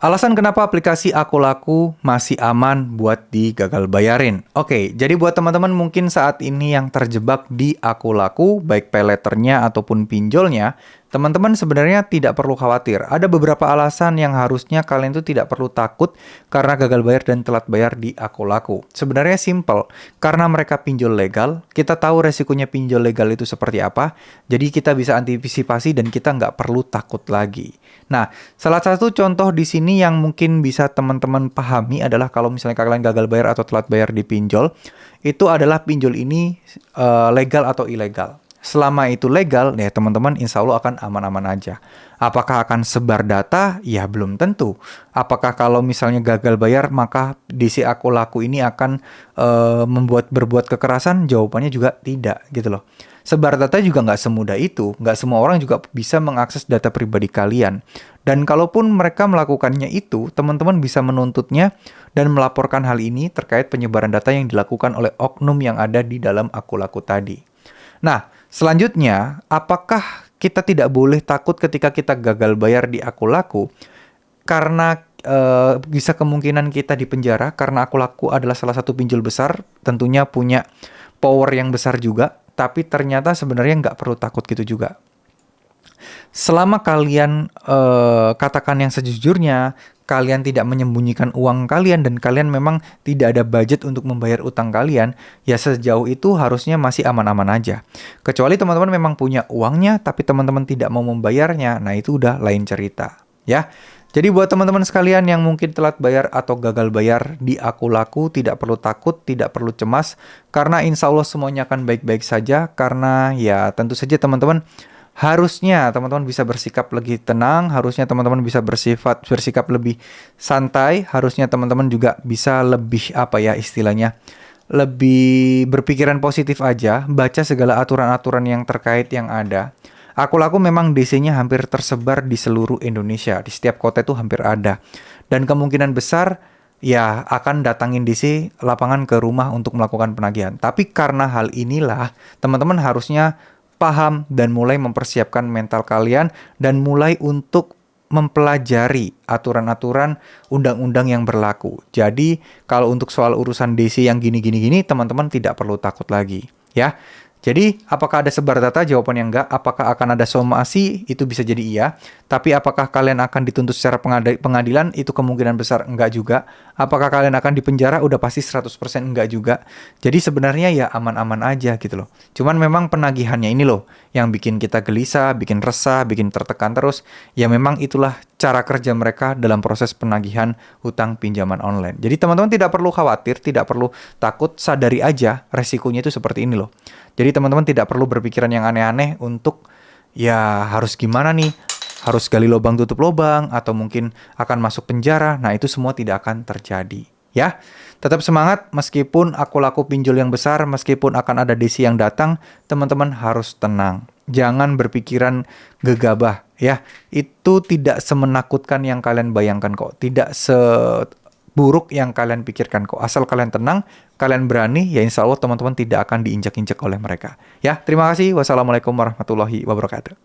Alasan kenapa aplikasi Aku Laku masih aman buat digagal bayarin. Oke, jadi buat teman-teman mungkin saat ini yang terjebak di Aku Laku, baik payletternya ataupun pinjolnya, teman-teman sebenarnya tidak perlu khawatir. Ada beberapa alasan yang harusnya kalian tuh tidak perlu takut karena gagal bayar dan telat bayar di Aku Laku. Sebenarnya simple, karena mereka pinjol legal, kita tahu resikonya pinjol legal itu seperti apa, jadi kita bisa antisipasi dan kita nggak perlu takut lagi. Nah, salah satu contoh di sini yang mungkin bisa teman-teman pahami adalah kalau misalnya kalian gagal bayar atau telat bayar di pinjol, itu adalah pinjol ini legal atau ilegal. Selama itu legal, ya teman-teman insya Allah akan aman-aman aja. Apakah akan sebar data? Ya belum tentu. Apakah kalau misalnya gagal bayar, maka DC Aku Laku ini akan berbuat kekerasan? Jawabannya juga tidak gitu loh. Sebar data juga nggak semudah itu. Nggak semua orang juga bisa mengakses data pribadi kalian. Dan kalaupun mereka melakukannya itu, teman-teman bisa menuntutnya dan melaporkan hal ini terkait penyebaran data yang dilakukan oleh oknum yang ada di dalam Aku Laku tadi. Nah, selanjutnya, apakah kita tidak boleh takut ketika kita gagal bayar di Aku Laku? Karena bisa kemungkinan kita dipenjara, karena Aku Laku adalah salah satu pinjol besar, tentunya punya power yang besar juga, tapi ternyata sebenarnya nggak perlu takut gitu juga. Selama kalian katakan yang sejujurnya, kalian tidak menyembunyikan uang kalian dan kalian memang tidak ada budget untuk membayar utang kalian, ya sejauh itu harusnya masih aman-aman aja. Kecuali teman-teman memang punya uangnya tapi teman-teman tidak mau membayarnya, nah itu udah lain cerita, ya. Jadi buat teman-teman sekalian yang mungkin telat bayar atau gagal bayar di Aku Laku, tidak perlu takut, tidak perlu cemas, karena insya Allah semuanya akan baik-baik saja, karena ya tentu saja teman-teman harusnya teman-teman bisa bersikap lebih tenang, harusnya teman-teman bisa bersikap lebih santai, harusnya teman-teman juga bisa lebih apa ya istilahnya, lebih berpikiran positif aja, baca segala aturan-aturan yang terkait yang ada. Aku Laku memang DC-nya hampir tersebar di seluruh Indonesia, di setiap kota itu hampir ada. Dan kemungkinan besar ya akan datangin DC lapangan ke rumah untuk melakukan penagihan. Tapi karena hal inilah teman-teman harusnya paham dan mulai mempersiapkan mental kalian dan mulai untuk mempelajari aturan-aturan undang-undang yang berlaku. Jadi, kalau untuk soal urusan DC yang gini-gini, teman-teman tidak perlu takut lagi, ya. Jadi, apakah ada sebar data? Jawabannya enggak. Apakah akan ada somasi? Itu bisa jadi iya. Tapi apakah kalian akan dituntut secara pengadilan? Itu kemungkinan besar enggak juga. Apakah kalian akan dipenjara? Udah pasti 100% enggak juga. Jadi sebenarnya ya aman-aman aja gitu loh. Cuman memang penagihannya ini loh yang bikin kita gelisah, bikin resah, bikin tertekan terus. Ya memang itulah cara kerja mereka dalam proses penagihan hutang pinjaman online. Jadi teman-teman tidak perlu khawatir, tidak perlu takut, sadari aja resikonya itu seperti ini loh. Jadi teman-teman tidak perlu berpikiran yang aneh-aneh untuk ya harus gimana nih, harus gali lubang tutup lubang atau mungkin akan masuk penjara. Nah itu semua tidak akan terjadi. Ya, tetap semangat meskipun Aku Laku pinjol yang besar, meskipun akan ada DC yang datang, teman-teman harus tenang. Jangan berpikiran gegabah ya. Itu tidak semenakutkan yang kalian bayangkan kok. Tidak seburuk yang kalian pikirkan kok. Asal kalian tenang, kalian berani, ya insya Allah teman-teman tidak akan diinjak-injak oleh mereka. Ya, terima kasih. Wassalamualaikum warahmatullahi wabarakatuh.